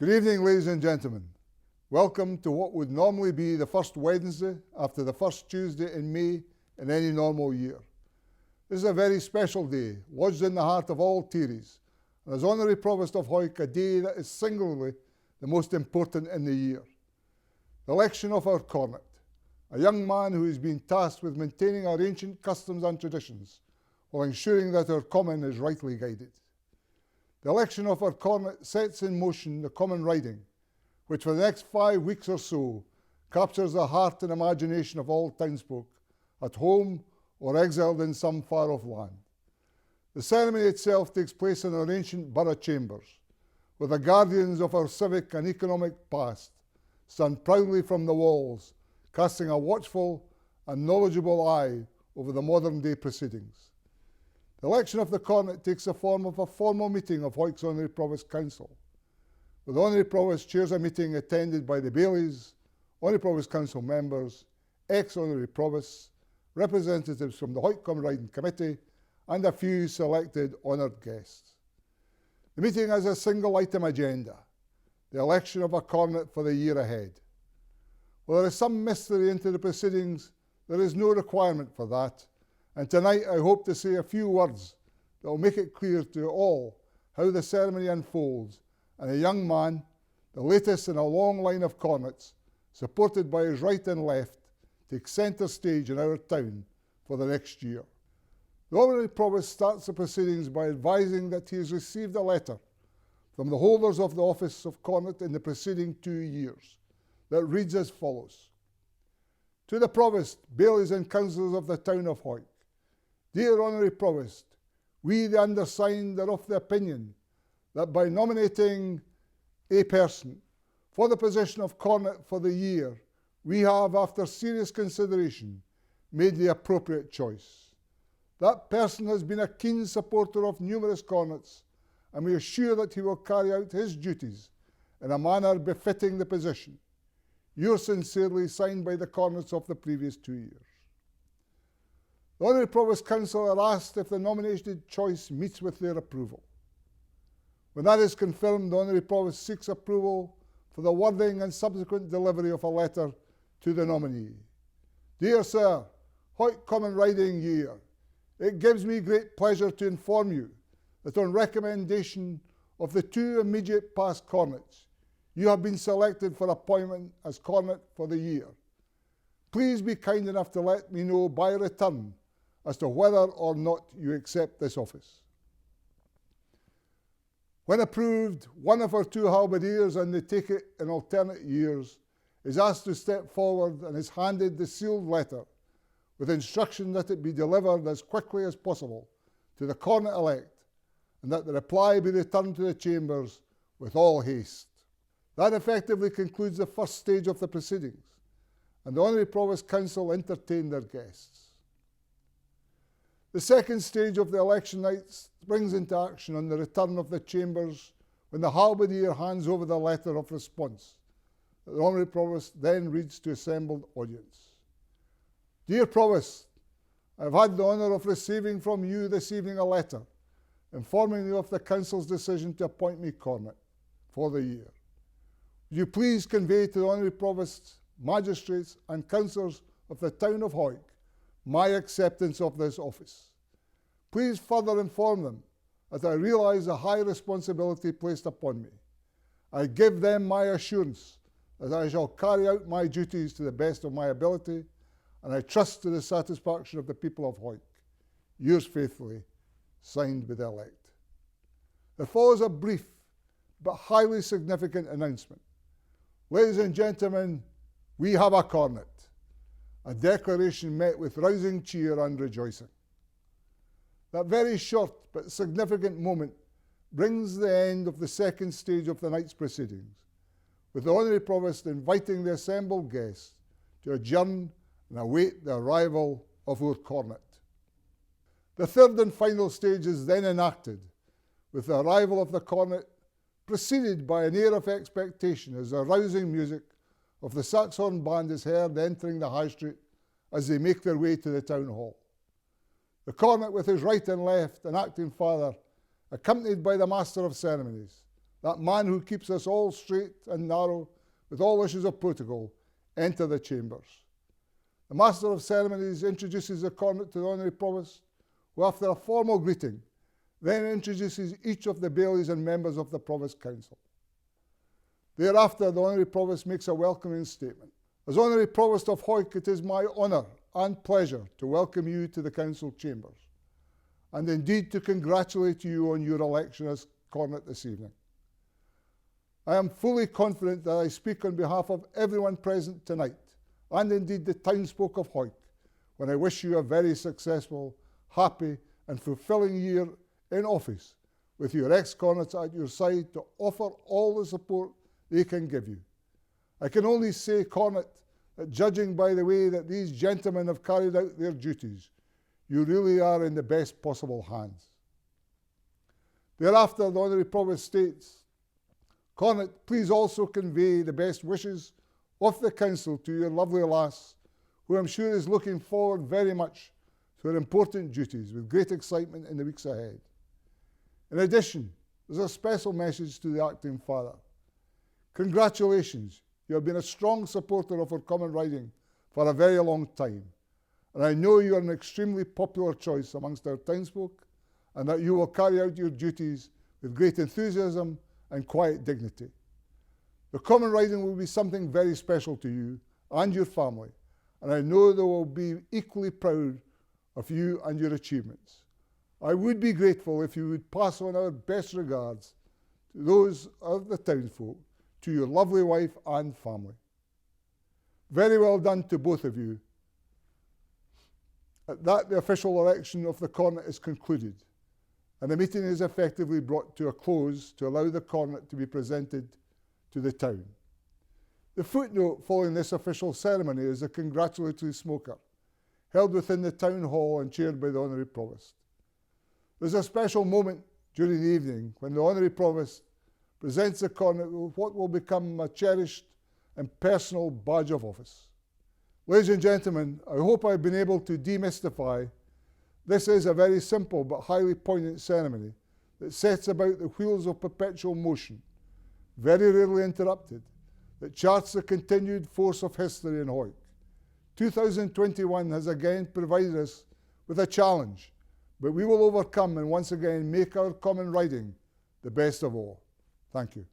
Good evening, ladies and gentlemen. Welcome to what would normally be the first Wednesday after the first Tuesday in May in any normal year. This is a very special day, lodged in the heart of all Tieries, and as Honorary Provost of Hawick, a day that is singularly the most important in the year. The election of our Cornet, a young man who has been tasked with maintaining our ancient customs and traditions while ensuring that our common is rightly guided. The election of our Cornet sets in motion the common riding, which for the next 5 weeks or so captures the heart and imagination of all townsfolk, at home or exiled in some far-off land. The ceremony itself takes place in our ancient borough chambers, where the guardians of our civic and economic past stand proudly from the walls, casting a watchful and knowledgeable eye over the modern-day proceedings. The election of the Cornet takes the form of a formal meeting of Hawick's Honorary Provost Council, where the Honorary Provost chairs a meeting attended by the Bailies, Honorary Provost Council members, ex-Honorary Provosts, representatives from the Hawick Common Riding Committee, and a few selected honoured guests. The meeting has a single item agenda, the election of a Cornet for the year ahead. While there is some mystery into the proceedings, there is no requirement for that, and tonight I hope to say a few words that will make it clear to all how the ceremony unfolds, and a young man, the latest in a long line of Cornets, supported by his right and left, takes centre stage in our town for the next year. The Honorary Provost starts the proceedings by advising that he has received a letter from the holders of the office of Cornet in the preceding 2 years that reads as follows. To the Provost, Bailies and Councillors of the town of Hawick, dear Honorary Provost, we the undersigned are of the opinion that by nominating a person for the position of Cornet for the year, we have, after serious consideration, made the appropriate choice. That person has been a keen supporter of numerous Cornets, and we are sure that he will carry out his duties in a manner befitting the position. Yours sincerely, signed by the Cornets of the previous 2 years. The Honorary Provost Council are asked if the nominated choice meets with their approval. When that is confirmed, the Honorary Provost seeks approval for the wording and subsequent delivery of a letter to the nominee. Dear Sir, Hawick Common Riding Year, it gives me great pleasure to inform you that on recommendation of the 2 immediate past Cornets, you have been selected for appointment as Cornet for the year. Please be kind enough to let me know by return as to whether or not you accept this office. When approved, one of our 2 halberdiers, and they take it in alternate years, is asked to step forward and is handed the sealed letter with instruction that it be delivered as quickly as possible to the Cornet-elect and that the reply be returned to the chambers with all haste. That effectively concludes the first stage of the proceedings, and the Honorary Provost Council entertain their guests. The second stage of the election night springs into action on the return of the chambers when the halberdier hands over the letter of response that the Honorary Provost then reads to assembled audience. Dear Provost, I have had the honour of receiving from you this evening a letter informing you of the Council's decision to appoint me Cornet for the year. Would you please convey to the Honorary Provosts, Magistrates and Councillors of the town of Hawick my acceptance of this office. Please further inform them that I realise the high responsibility placed upon me. I give them my assurance that I shall carry out my duties to the best of my ability, and I trust to the satisfaction of the people of Hawick. Yours faithfully, signed by the elect. There follows a brief but highly significant announcement. Ladies and gentlemen, we have a Cornet. A declaration met with rousing cheer and rejoicing. That very short but significant moment brings the end of the second stage of the night's proceedings, with the Honorary Provost inviting the assembled guests to adjourn and await the arrival of our Cornet. The third and final stage is then enacted, with the arrival of the Cornet preceded by an air of expectation as the rousing music of the Saxhorn Band is heard entering the High Street as they make their way to the town hall. The Cornet with his right and left, an acting father, accompanied by the Master of Ceremonies, that man who keeps us all straight and narrow with all issues of protocol, enter the chambers. The Master of Ceremonies introduces the Cornet to the Honorary Provost, who after a formal greeting, then introduces each of the bailies and members of the Provost Council. Thereafter, the Honorary Provost makes a welcoming statement. As Honorary Provost of Hawick, it is my honour and pleasure to welcome you to the Council chambers, and indeed to congratulate you on your election as Cornet this evening. I am fully confident that I speak on behalf of everyone present tonight, and indeed the townsfolk of Hawick, when I wish you a very successful, happy and fulfilling year in office, with your ex-Cornets at your side to offer all the support they can give you. I can only say, Cornet, that judging by the way that these gentlemen have carried out their duties, you really are in the best possible hands. Thereafter, the Honorary Provost states, Cornet, please also convey the best wishes of the Council to your lovely lass, who I'm sure is looking forward very much to her important duties with great excitement in the weeks ahead. In addition, there's a special message to the acting father. Congratulations, you have been a strong supporter of our common riding for a very long time, and I know you are an extremely popular choice amongst our townsfolk, and that you will carry out your duties with great enthusiasm and quiet dignity. The common riding will be something very special to you and your family, and I know they will be equally proud of you and your achievements. I would be grateful if you would pass on our best regards to those of the townsfolk, to your lovely wife and family. Very well done to both of you. At that, the official election of the Cornet is concluded, and the meeting is effectively brought to a close to allow the Cornet to be presented to the town. The footnote following this official ceremony is a congratulatory smoker, held within the town hall and chaired by the Honorary Provost. There's a special moment during the evening when the Honorary Provost presents the Cornet with what will become a cherished and personal badge of office. Ladies and gentlemen, I hope I've been able to demystify this is a very simple but highly poignant ceremony that sets about the wheels of perpetual motion, very rarely interrupted, that charts the continued force of history in Hawick. 2021 has again provided us with a challenge, but we will overcome and once again make our common riding the best of all. Thank you.